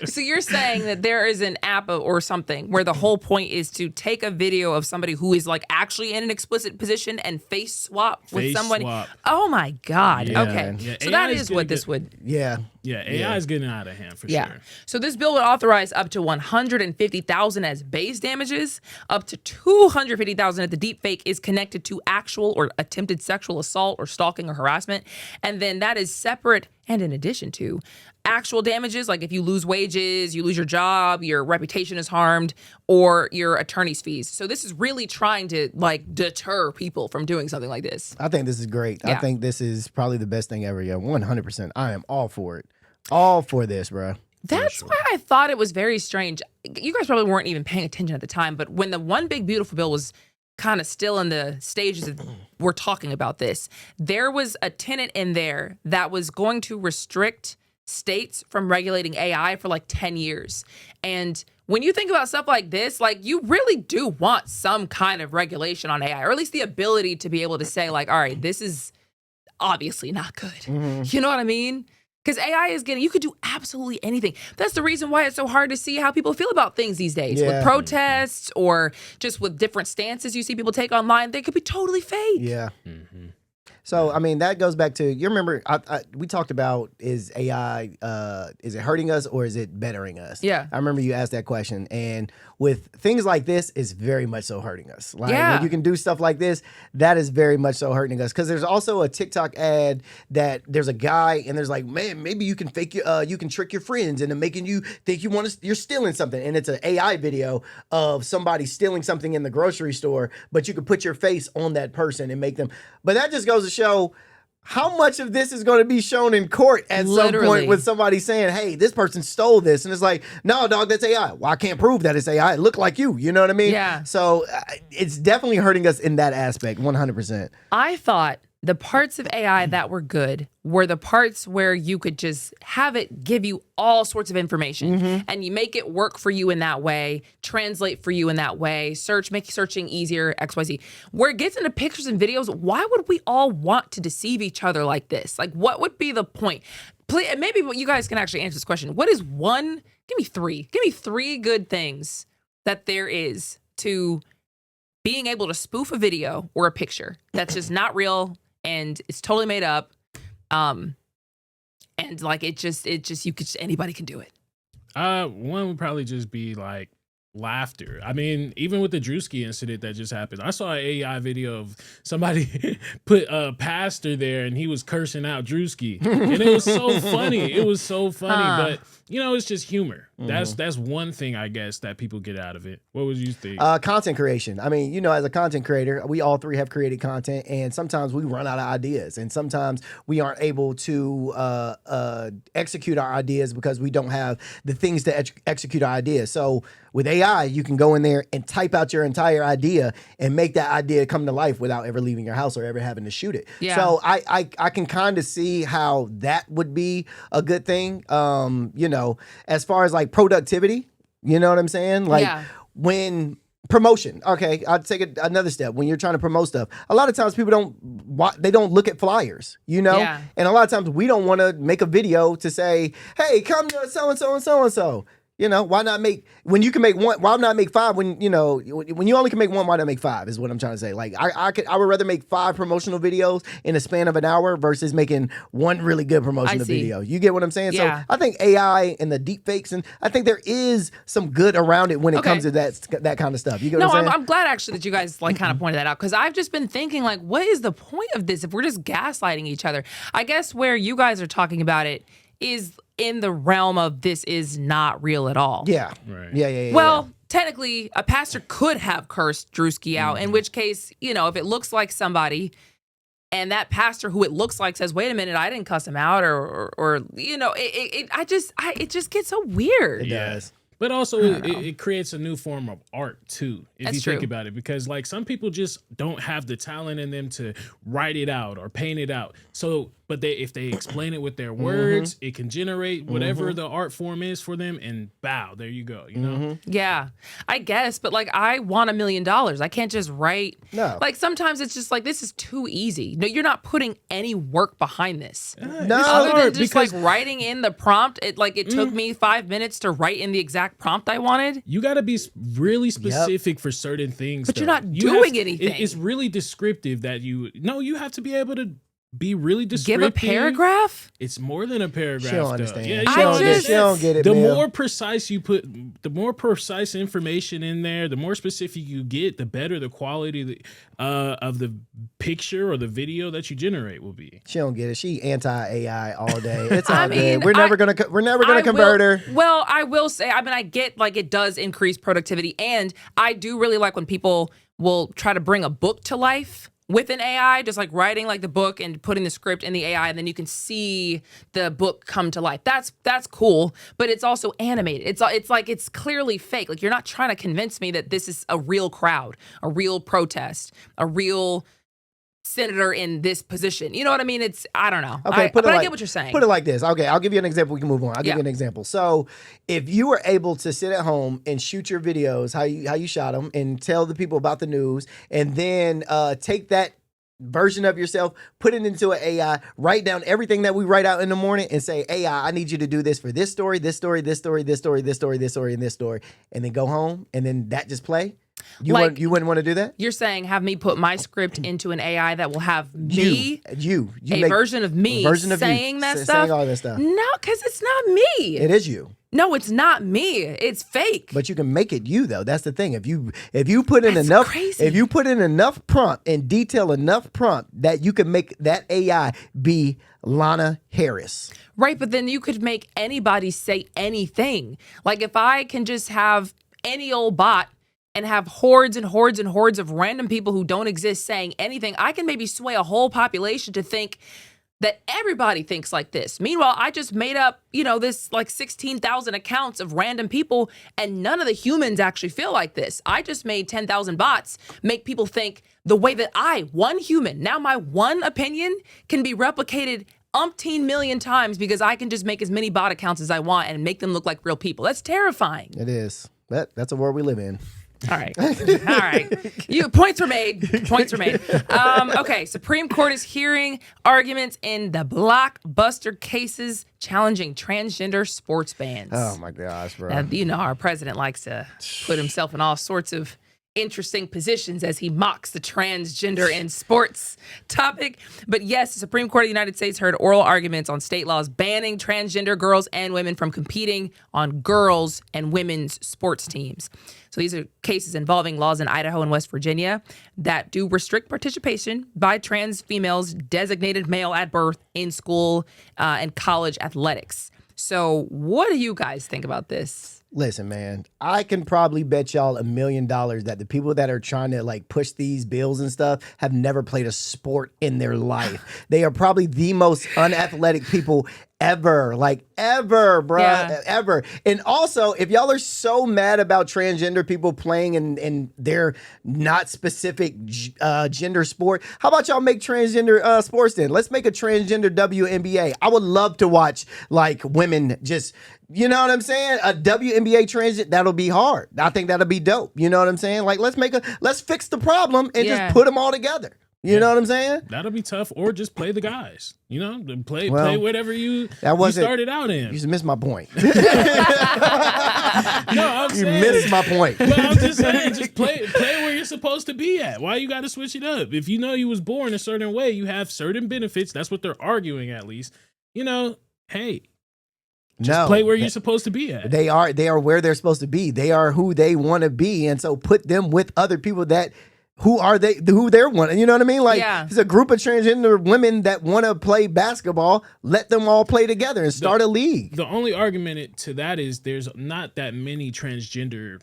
So you're saying that there is an app or something where the whole point is to take a video of somebody who is like actually in an explicit position and face swap with Face somebody. swap. Oh my God. Yeah, Okay. yeah. So AI that is is what gonna this get- would. Yeah. Yeah, AI is getting out of hand for Yeah. sure. So this bill would authorize up to $150,000 as base damages, up to $250,000 if the deepfake is connected to actual or attempted sexual assault or stalking or harassment, and then that is separate and in addition to actual damages, like if you lose wages, you lose your job, your reputation is harmed, or your attorney's fees. So this is really trying to like deter people from doing something like this. I think this is great. Yeah. I think this is probably the best thing ever. Yeah, 100%. I am all for it. All for this, bro. That's why I thought it was very strange. You guys probably weren't even paying attention at the time, but when the One Big Beautiful Bill was kind of still in the stages of we're talking about this, there was a tenet in there that was going to restrict states from regulating AI for like 10 years. And when you think about stuff like this, like you really do want some kind of regulation on AI, or at least the ability to be able to say like, all right, this is obviously not good. You know what I mean? Because AI is you could do absolutely anything. That's the reason why it's so hard to see how people feel about things these days. Yeah. With protests or just with different stances you see people take online, they could be totally fake. Yeah. So, I mean, that goes back to, you remember, we talked about, is AI, is it hurting us or is it bettering us? Yeah. I remember you asked that question. And with things like this, it's very much so hurting us. Like, Yeah. when you can do stuff like this, that is very much so hurting us. Because there's also a TikTok ad that there's a guy and there's like, man, maybe you can fake you can trick your friends into making you think you're stealing something. And it's an AI video of somebody stealing something in the grocery store, but you could put your face on that person and make them. But that just goes to show how much of this is going to be shown in court at some point with somebody saying, hey, this person stole this. And it's like, no, dog, that's AI. Well, I can't prove that it's AI. It looked like you. You know what I mean? Yeah. So it's definitely hurting us in that aspect, 100%. I thought the parts of AI that were good were the parts where you could just have it give you all sorts of information and you make it work for you in that way, translate for you in that way, make searching easier, XYZ. Where it gets into pictures and videos, why would we all want to deceive each other like this? Like, what would be the point? Maybe you guys can actually answer this question. What is give me three good things that there is to being able to spoof a video or a picture that's just not real and it's totally made up. And like anybody can do it. One would probably just be like laughter. I mean, even with the Drewski incident that just happened, I saw an AI video of somebody put a pastor there and he was cursing out Drewski. And it was so funny. It was so funny. But you know, it's just humor. That's one thing I guess that people get out of it. What would you think? Content creation. I mean, you know, as a content creator, we all three have created content, and sometimes we run out of ideas, and sometimes we aren't able to execute our ideas because we don't have the things to execute our ideas. So with AI, you can go in there and type out your entire idea and make that idea come to life without ever leaving your house or ever having to shoot it. Yeah. So I can kind of see how that would be a good thing. You know, as far as like productivity, you know what I'm saying? Like when promotion, okay, I'll take it another step. When you're trying to promote stuff, a lot of times people don't look at flyers, you know? Yeah. And a lot of times we don't want to make a video to say, hey, come to so-and-so and so-and-so. You know, why not make, when you can make one, why not make five when, you know, when you only can make one, why not make five is what I'm trying to say. Like, I would rather make 5 promotional videos in a span of an hour versus making one really good promotional video. You get what I'm saying? Yeah. So I think AI and the deepfakes, and I think there is some good around it when it comes to that kind of stuff. You get what I'm saying? I'm glad actually that you guys like kind of pointed that out, because I've just been thinking like, what is the point of this if we're just gaslighting each other? I guess where you guys are talking about it is in the realm of this is not real at all. Yeah. Right. Yeah. Well, technically, a pastor could have cursed Drewski out, in which case, you know, if it looks like somebody and that pastor who it looks like says, wait a minute, I didn't cuss him out, or you know, it just gets so weird. It does. But also, it creates a new form of art, too, if you think about it. Because, like, some people just don't have the talent in them to write it out or paint it out. So, but if they explain it with their words, it can generate whatever the art form is for them. And bow, there you go, you know? Yeah, I guess. But, like, I want $1 million. I can't just write. No. Like, sometimes it's just like, this is too easy. No, you're not putting any work behind this. No. Other than just, like, writing in the prompt. It took me 5 minutes to write in the exact prompt I wanted. You got to be really specific for certain things. But you're not doing anything. It's really descriptive that you have to be able to be really descriptive. Give a paragraph? It's more than a paragraph. She don't understand. Yeah, She don't get it. The Mel. more precise you put, the more precise information in there, the more specific you get, the better the quality of the picture or the video that you generate will be. She don't get it. She anti-AI all day. It's all I mean, good. We're never gonna convert her. Well, I will say, I mean, I get like it does increase productivity, and I do really like when people will try to bring a book to life with an AI, just like writing like the book and putting the script in the AI, and then you can see the book come to life. That's cool, but it's also animated. It's like it's clearly fake. Like, you're not trying to convince me that this is a real crowd, a real protest, a real senator in this position. You know what I mean? I don't know. Okay, I get what you're saying. Put it like this. Okay, I'll give you an example. We can move on. I'll give you an example. So, if you were able to sit at home and shoot your videos, how you shot them, and tell the people about the news, and then take that version of yourself, put it into an AI, write down everything that we write out in the morning, and say, AI, I need you to do this for this story, this story, this story, this story, this story, this story, and this story, and then go home, and then that just play. You wouldn't want to do that? You're saying have me put my script into an AI that will have me, you a version of me saying that stuff? Saying all that stuff. No, because it's not me. It is you. No, it's not me. It's fake. But you can make it you though. That's the thing. If you put in enough prompt and detail enough prompt, that you can make that AI be Lana Harris. Right, but then you could make anybody say anything. Like, if I can just have any old bot and have hordes and hordes and hordes of random people who don't exist saying anything, I can maybe sway a whole population to think that everybody thinks like this. Meanwhile, I just made up, this like 16,000 accounts of random people, and none of the humans actually feel like this. I just made 10,000 bots make people think the way that one human, now my one opinion can be replicated umpteen million times because I can just make as many bot accounts as I want and make them look like real people. That's terrifying. It is. That's a world we live in. All right. All right. Points were made. Okay. Supreme Court is hearing arguments in the blockbuster cases challenging transgender sports bans. Oh my gosh, bro. Our president likes to put himself in all sorts of interesting positions as he mocks the transgender in sports topic. But yes, the Supreme Court of the United States heard oral arguments on state laws banning transgender girls and women from competing on girls' and women's sports teams. So these are cases involving laws in Idaho and West Virginia that do restrict participation by trans females designated male at birth in school and college athletics. So what do you guys think about this? Listen, man, I can probably bet y'all $1 million that the people that are trying to like push these bills and stuff have never played a sport in their life. They are probably the most unathletic people ever, bruh, ever. And also, if y'all are so mad about transgender people playing in their not specific gender sport, how about y'all make transgender sports then? Let's make a transgender WNBA. I would love to watch like women just, you know what I'm saying? A WNBA transgender, that'll be hard. I think that'll be dope. You know what I'm saying? Like, let's fix the problem and just put them all together. You know what I'm saying? That'll be tough. Or just play the guys. Play whatever you started out in. You just missed my point. No, I'm saying. You missed my point. But I'm just saying, just play where you're supposed to be at. Why you got to switch it up? If you know you was born a certain way, you have certain benefits. That's what they're arguing, at least. Hey. Just play where you're supposed to be at. They are where they're supposed to be. They are who they want to be. And so put them with other people who they're wanting. You know what I mean? Like, There's a group of transgender women that want to play basketball. Let them all play together and start a league. The only argument to that is there's not that many transgender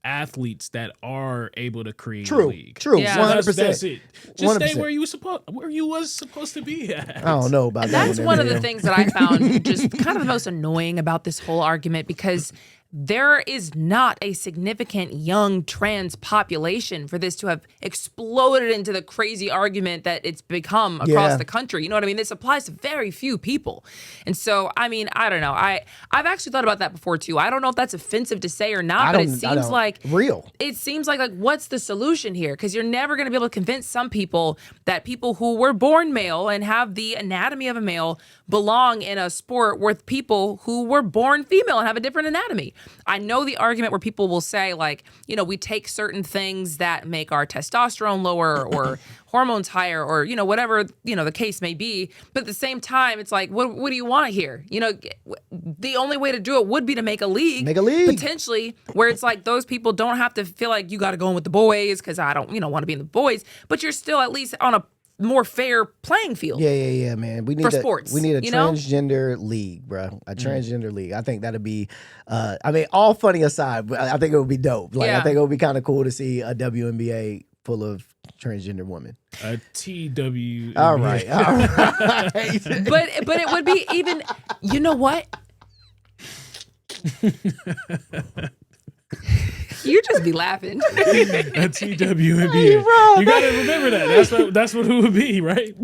athletes that are able to create a True, league. true, Yeah. 100%. That's it. Just 100%. stay where you was supposed to be at. I don't know about that. That's one of the things that I found just kind of the most annoying about this whole argument, because there is not a significant young trans population for this to have exploded into the crazy argument that it's become across the country. You know what I mean? This applies to very few people. And so, I mean, I don't know. I've actually thought about that before too. I don't know if that's offensive to say or not, but it seems like real. It seems like what's the solution here? Because you're never going to be able to convince some people that people who were born male and have the anatomy of a male belong in a sport with people who were born female and have a different anatomy. I know the argument where people will say, like, you know, we take certain things that make our testosterone lower or hormones higher or, you know, whatever, you know, the case may be. But at the same time, it's like, what do you want here? You know, the only way to do it would be to make a league. Potentially, where it's like those people don't have to feel like you got to go in with the boys because I don't, you know, want to be in the boys. But you're still at least on a more fair playing field. Yeah, man. We need sports. We need a transgender league, bro. A transgender league. I think that'd be. I mean, all funny aside, but I think it would be dope. Like, I think it would be kind of cool to see a WNBA full of transgender women. A TW. All right. But it would be even. You know what? You just be laughing. A TWNBA. You gotta remember that. That's what it would be, right?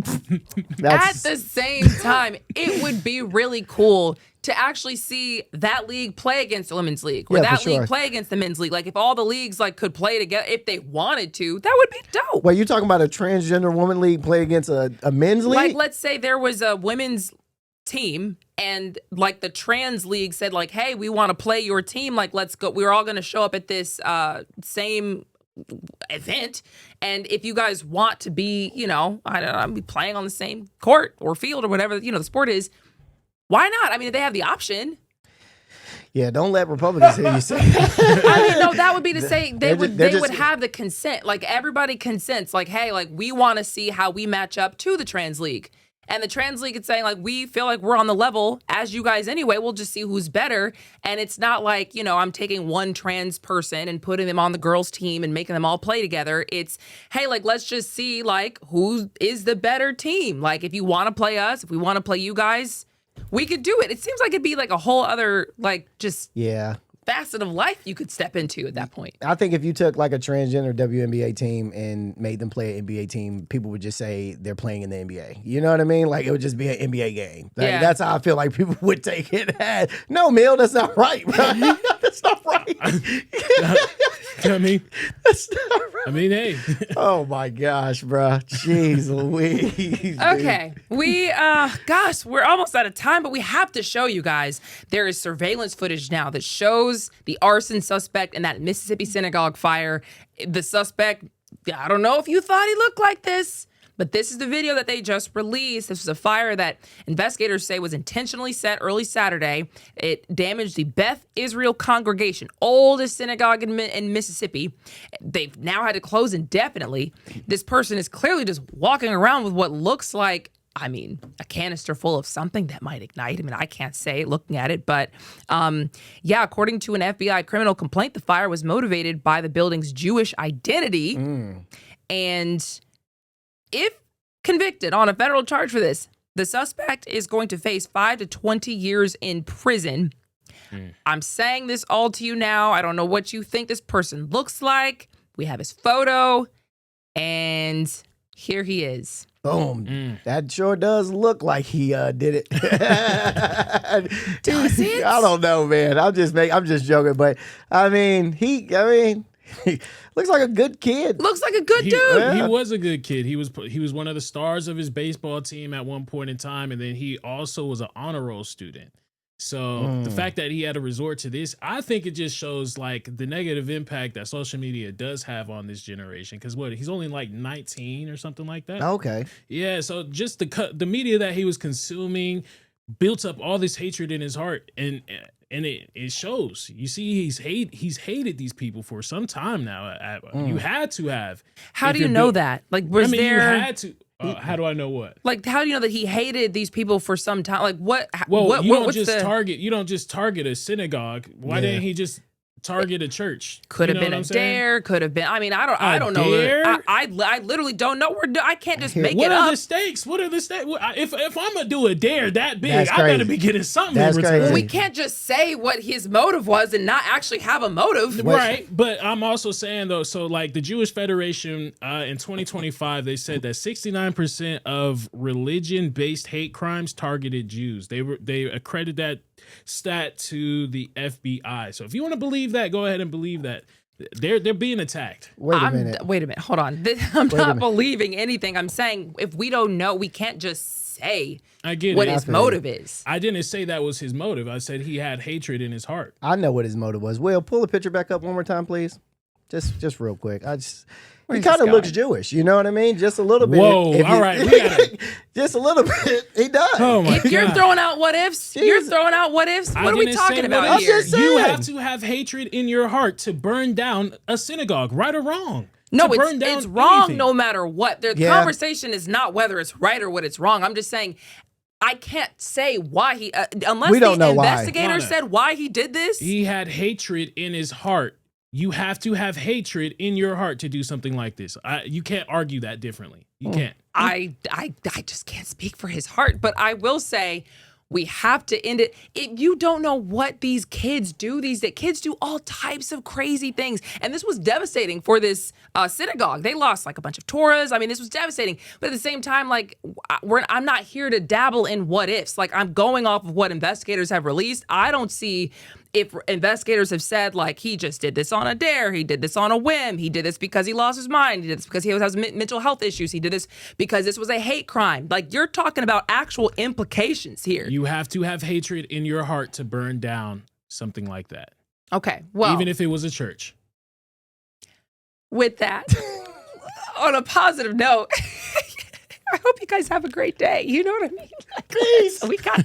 At the same time, it would be really cool to actually see that league play against the women's league, or that league play against the men's league. Like, if all the leagues like could play together, if they wanted to, that would be dope. Well, you're talking about a transgender woman league play against a men's league? Like, let's say there was a women's team and like the trans league said, like, hey, we want to play your team, like, let's go, we're all going to show up at this same event, and if you guys want to be, you know, I don't know, be playing on the same court or field or whatever, you know, the sport is, why not? I mean, if they have the option. Yeah, don't let Republicans hear you say I mean, no, that would be to say they would have the consent, like everybody consents, like, hey, like, we want to see how we match up to the trans league. And the trans league is saying, like, we feel like we're on the level as you guys anyway. We'll just see who's better. And it's not like, you know, I'm taking one trans person and putting them on the girls' team and making them all play together. It's, hey, like, let's just see, like, who is the better team. Like, if you want to play us, if we want to play you guys, we could do it. It seems like it'd be like a whole other, like, just facet of life you could step into at that point. I think if you took like a transgender WNBA team and made them play an NBA team, people would just say they're playing in the NBA. You know what I mean? Like, it would just be an NBA game. Like, that's how I feel like people would take it. No, Mill, that's not right, bro. That's not right. I mean, that's not right. I mean, hey. Oh my gosh, bro. Jeez Louise. Okay. Gosh, we're almost out of time, but we have to show you guys. There is surveillance footage now that shows the arson suspect in that Mississippi synagogue fire. The suspect, I don't know if you thought he looked like this, but this is the video that they just released. This was a fire that investigators say was intentionally set early Saturday. It damaged the Beth Israel congregation, oldest synagogue in Mississippi. They've now had to close indefinitely. This person is clearly just walking around with what looks like, I mean, a canister full of something that might ignite. I mean, I can't say looking at it, but according to an FBI criminal complaint, the fire was motivated by the building's Jewish identity. And if convicted on a federal charge for this, the suspect is going to face 5 to 20 years in prison. I'm saying this all to you now. I don't know what you think this person looks like. We have his photo, and here he is. Boom. That sure does look like he did it. Does it? I don't know, man. I'm just joking, but I mean, he looks like a good kid. Looks like a good dude. He was a good kid. He was one of the stars of his baseball team at one point in time, and then he also was an honor roll student. So the fact that he had to resort to this, I think it just shows like the negative impact that social media does have on this generation. Because he's only like 19 or something like that. Okay. Yeah. So just the media that he was consuming built up all this hatred in his heart, and it shows. You see, he's hated these people for some time now. You had to have. How do you know that? Like, you had to. How do I know what? Like, how do you know that he hated these people for some time? Like, what? Well, you don't just target a synagogue. Why didn't he just target a church. Could have been a dare. Could have been. I mean, I don't know. I literally don't know. I can't just make it up. What are the stakes? What are the stakes? If I'm gonna do a dare that big, That's I crazy. better be getting something That's in return. crazy. We can't just say what his motive was and not actually have a motive. Right, but I'm also saying though, so like the Jewish Federation in 2025, they said that 69% of religion-based hate crimes targeted Jews. They accredit that stat to the FBI. So if you want to believe that, go ahead and believe that. They're being attacked. Wait a minute. Wait a minute. Hold on. I'm not believing anything. I'm saying if we don't know, we can't just say I get what it. his motive is. I didn't say that was his motive. I said he had hatred in his heart. I know what his motive was. Will, pull the picture back up one more time, please. Just real quick. He kind of looks Jewish, you know what I mean? Just a little bit. Whoa, all right. We gotta... Just a little bit. He does. Oh my if you're God. throwing out what ifs, you're throwing out what ifs. What are we talking about here? You have to have hatred in your heart to burn down a synagogue, right or wrong. No, to burn down it's wrong anything. no matter what. The conversation is not whether it's right or what it's wrong. I'm just saying I can't say why he, unless We don't the know why. investigator said why he did this. He had hatred in his heart. You have to have hatred in your heart to do something like this. You can't argue that differently. You can't. I just can't speak for his heart, but I will say we have to end it. You don't know what these kids do. These kids do all types of crazy things. And this was devastating for this synagogue. They lost like a bunch of Torahs. I mean, this was devastating. But at the same time, like, I'm not here to dabble in what ifs. Like, I'm going off of what investigators have released. I don't see if investigators have said, like, he just did this on a dare, he did this on a whim, he did this because he lost his mind, he did this because he has mental health issues, he did this because this was a hate crime. Like, you're talking about actual implications here. You have to have hatred in your heart to burn down something like that. Okay, well. Even if it was a church. With that, on a positive note, I hope you guys have a great day. You know what I mean? Like, we got